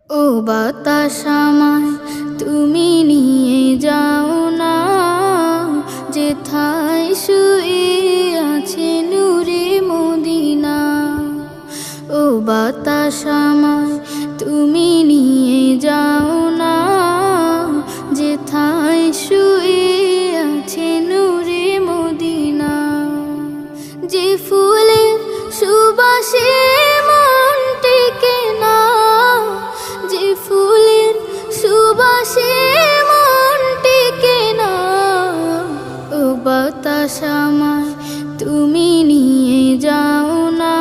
ও বাতাস আমায় তুমি নিয়ে যাও না, যেথায় শুয়ে আছে নূরে মদিনা। ও বাতাস আমায় তুমি নিয়ে যাও না, যেথায় শুয়ে আছে নূরে মদিনা। যে ফুলের সুবাসে মন টেকে না, যে ফুলের সুবাসে মন টেকে না। ও বাতাস আমায় তুমি নিয়ে যাও না,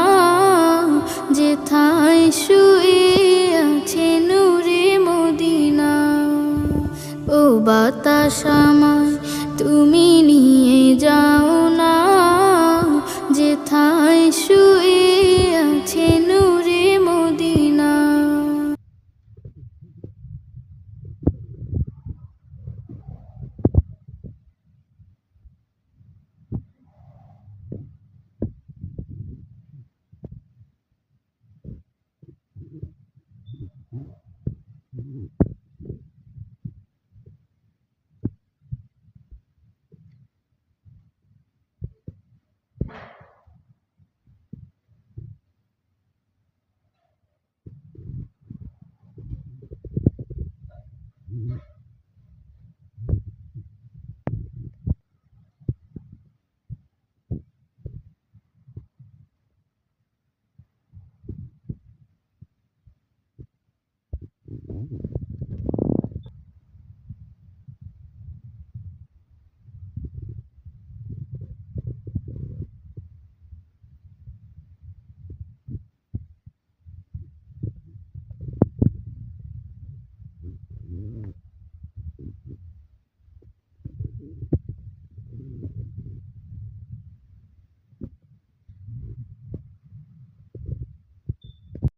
যেথায় শুয়ে আছে নূরে মদিনা। ও বাতাস আমায়